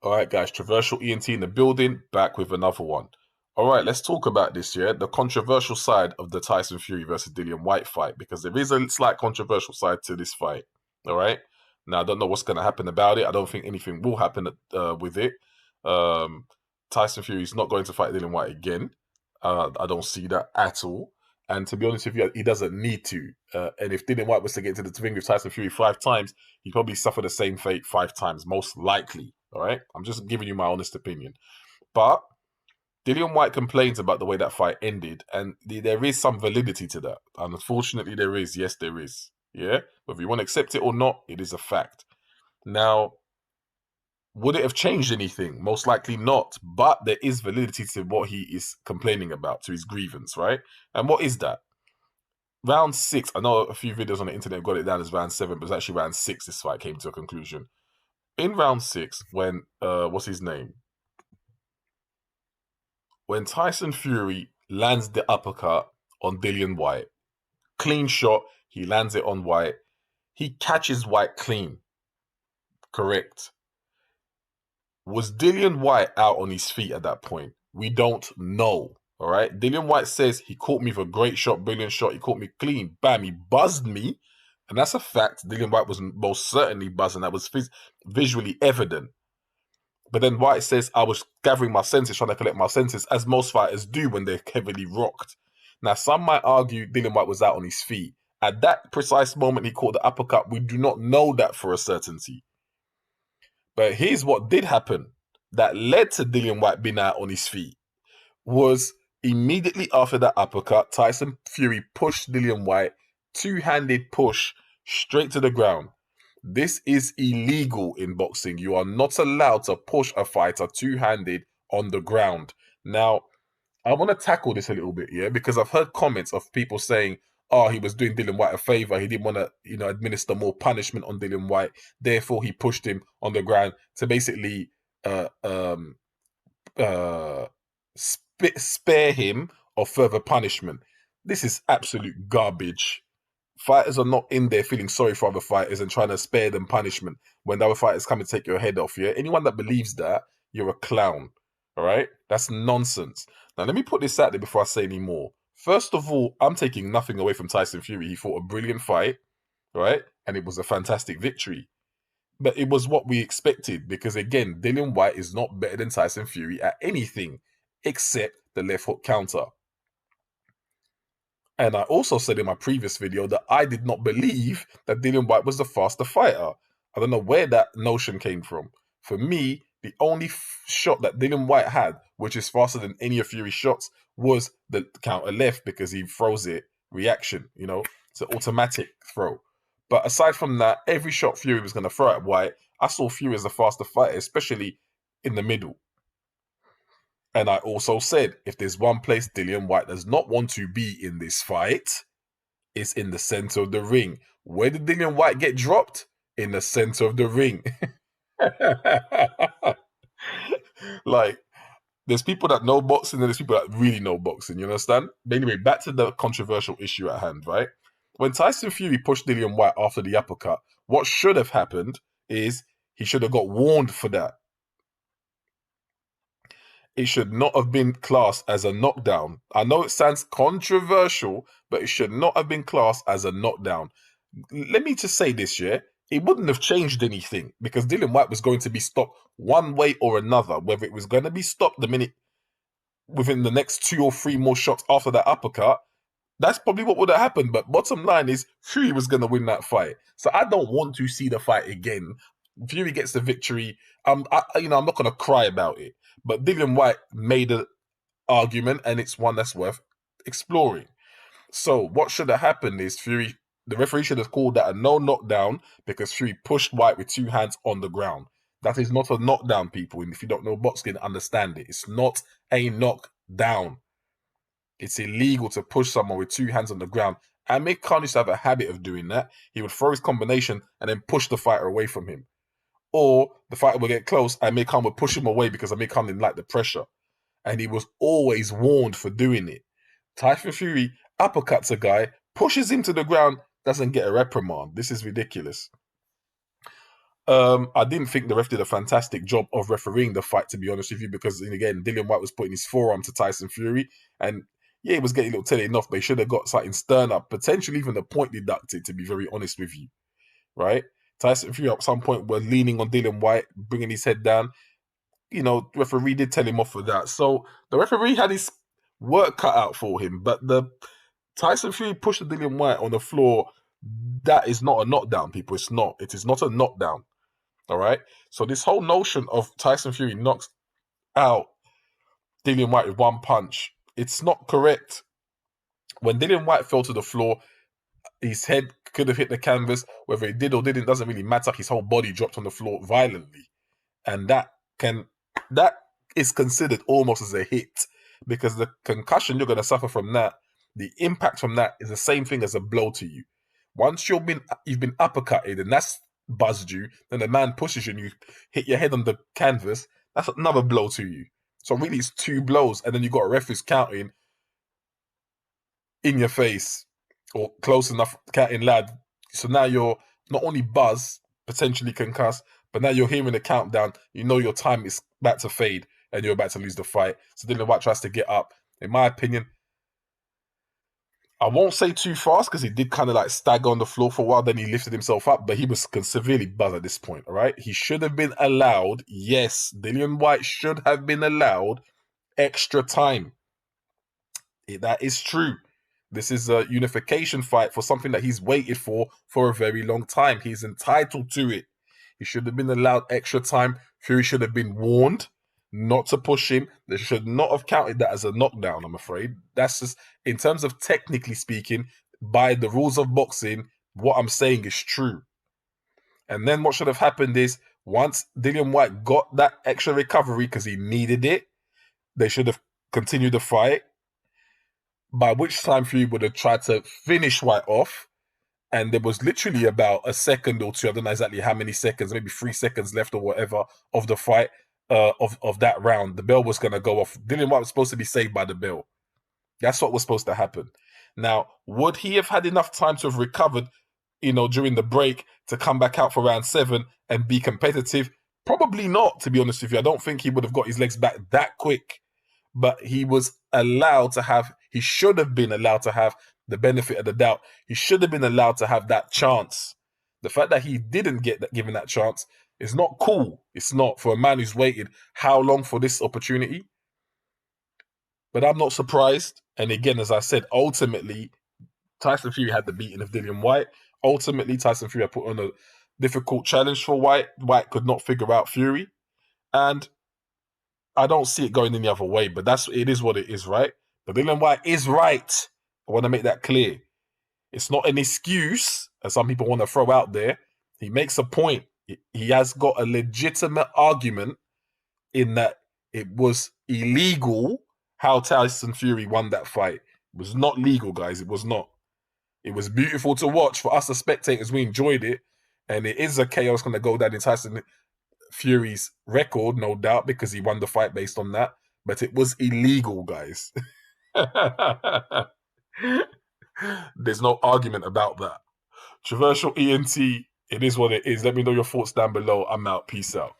All right, guys, controversial ENT in the building, back with another one. All right, let's talk about this, yeah? The controversial side of the Tyson Fury versus Dillian Whyte fight, because there is a slight controversial side to this fight. All right? Now, I don't know what's going to happen about it. I don't think anything will happen with it. Um, Tyson Fury is not going to fight Dillian Whyte again. I don't see that at all. And to be honest with you, he doesn't need to. And if Dillian Whyte was to get into the ring with Tyson Fury 5 times, he'd probably suffer the same fate 5 times, most likely. All right, I'm just giving you my honest opinion. But Dillian Whyte complains about the way that fight ended, and there is some validity to that. And unfortunately, there is. Yes, there is. Yeah, whether you want to accept it or not, it is a fact. Now, would it have changed anything? Most likely not. But there is validity to what he is complaining about, to his grievance, right? And what is that? Round 6, I know a few videos on the internet got it down as round 7, but it's actually round 6 this fight came to a conclusion. In round 6, when, what's his name? When Tyson Fury lands the uppercut on Dillian Whyte, clean shot, he lands it on Whyte. He catches Whyte clean. Correct. Was Dillian Whyte out on his feet at that point? We don't know. All right. Dillian Whyte says he caught me with a great shot, brilliant shot. He caught me clean. Bam. He buzzed me. And that's a fact. Dillian Whyte was most certainly buzzing. That was visually evident. But then Whyte says, I was gathering my senses, trying to collect my senses, as most fighters do when they're heavily rocked. Now, some might argue Dillian Whyte was out on his feet. At that precise moment he caught the uppercut, we do not know that for a certainty. But here's what did happen that led to Dillian Whyte being out on his feet. Was immediately after that uppercut, Tyson Fury pushed Dillian Whyte, two-handed push straight to the ground. This is illegal in boxing. You are not allowed to push a fighter two-handed on the ground. Now, I want to tackle this a little bit, yeah, because I've heard comments of people saying, "Oh, he was doing Dillian Whyte a favor. He didn't want to, administer more punishment on Dillian Whyte. Therefore, he pushed him on the ground to basically uh, um, uh, spare him of further punishment." This is absolute garbage. Fighters are not in there feeling sorry for other fighters and trying to spare them punishment when the other fighters come and take your head off. Yeah, anyone that believes that, you're a clown. All right, that's nonsense. Now let me put this out there before I say any more. First of all, I'm taking nothing away from Tyson Fury. He fought a brilliant fight, right, and it was a fantastic victory. But it was what we expected because again, Dillian Whyte is not better than Tyson Fury at anything except the left hook counter. And I also said in my previous video that I did not believe that Dillian Whyte was the faster fighter. I don't know where that notion came from. For me, the only shot that Dillian Whyte had, which is faster than any of Fury's shots, was the counter left because he throws it reaction. It's an automatic throw. But aside from that, every shot Fury was going to throw at Whyte, I saw Fury as a faster fighter, especially in the middle. And I also said, if there's one place Dillian Whyte does not want to be in this fight, it's in the center of the ring. Where did Dillian Whyte get dropped? In the center of the ring. Like, there's people that know boxing and there's people that really know boxing, you understand? But anyway, back to the controversial issue at hand, right? When Tyson Fury pushed Dillian Whyte after the uppercut, what should have happened is he should have got warned for that. It should not have been classed as a knockdown. I know it sounds controversial, but it should not have been classed as a knockdown. Let me just say this, yeah? It wouldn't have changed anything because Dillian Whyte was going to be stopped one way or another. Whether it was going to be stopped the minute within the next 2 or 3 more shots after that uppercut, that's probably what would have happened. But bottom line is, Fury was going to win that fight. So I don't want to see the fight again. Fury gets the victory. I'm not going to cry about it. But Dillian Whyte made an argument, and it's one that's worth exploring. So what should have happened is the referee should have called that a no knockdown because Fury pushed Whyte with 2 hands on the ground. That is not a knockdown, people. And if you don't know boxing, understand it. It's not a knockdown. It's illegal to push someone with 2 hands on the ground. Amir Khan used to have a habit of doing that. He would throw his combination and then push the fighter away from him. Or the fighter would get close and Amir Khan would push him away because Amir Khan didn't like the pressure. And he was always warned for doing it. Tyson Fury uppercuts a guy, pushes him to the ground, doesn't get a reprimand. This is ridiculous. I didn't think the ref did a fantastic job of refereeing the fight, to be honest with you, because again, Dillian Whyte was putting his forearm to Tyson Fury, and yeah, he was getting a little telling off, but he should have got something stern up, potentially even a point deducted, to be very honest with you, right? Tyson Fury at some point were leaning on Dillian Whyte, bringing his head down. You know, the referee did tell him off for that. So the referee had his work cut out for him, but the Tyson Fury pushed Dillian Whyte on the floor. That is not a knockdown, people. It's not. It is not a knockdown. All right. So this whole notion of Tyson Fury knocks out Dillian Whyte with one punch, it's not correct. When Dillian Whyte fell to the floor, his head could have hit the canvas. Whether it did or didn't doesn't really matter. His whole body dropped on the floor violently, and that is considered almost as a hit, because the concussion you're going to suffer from that, the impact from that, is the same thing as a blow to you. Once you've been uppercutted and that's buzzed you, then the man pushes you and you hit your head on the canvas, that's another blow to you. So really it's two blows, and then you got a referee counting in your face or close enough, counting loud. So now you're not only buzzed, potentially concussed, but now you're hearing the countdown. You know your time is about to fade and you're about to lose the fight. So Dillian Whyte tries to get up. In my opinion, I won't say too fast, because he did kind of like stagger on the floor for a while, then he lifted himself up, but he was severely buzzed at this point, all right? He should have been allowed, yes, Dillian Whyte should have been allowed extra time. That is true. This is a unification fight for something that he's waited for a very long time. He's entitled to it. He should have been allowed extra time. Fury should have been warned not to push him. They should not have counted that as a knockdown, I'm afraid. That's just, in terms of technically speaking, by the rules of boxing, what I'm saying is true. And then what should have happened is, once Dillian Whyte got that extra recovery, because he needed it, they should have continued the fight, by which time Fury would have tried to finish Whyte off. And there was literally about a second or two, I don't know exactly how many seconds, maybe 3 seconds left or whatever of the fight, of that round. The bell was going to go off. Dillian Whyte was supposed to be saved by the bell. That's what was supposed to happen. Now, would he have had enough time to have recovered, during the break, to come back out for round 7 and be competitive? Probably not, to be honest with you. I don't think he would have got his legs back that quick. But he should have been allowed to have the benefit of the doubt. He should have been allowed to have that chance. The fact that he didn't get given that chance is not cool. It's not, for a man who's waited how long for this opportunity. But I'm not surprised. And again, as I said, ultimately, Tyson Fury had the beating of Dillian Whyte. Ultimately, Tyson Fury had put on a difficult challenge for Whyte. Whyte could not figure out Fury. And I don't see it going any other way, but it is what it is, right? But Dillian Whyte is right. I want to make that clear. It's not an excuse, as some people want to throw out there. He makes a point. He has got a legitimate argument in that it was illegal how Tyson Fury won that fight. It was not legal, guys. It was not. It was beautiful to watch. For us as spectators, we enjoyed it. And it is a chaos going to go down in Tyson Fury's record, no doubt, because he won the fight based on that. But it was illegal, guys. There's no argument about that. Controversial ENT, it is what it is. Let me know your thoughts down below. I'm out. Peace out.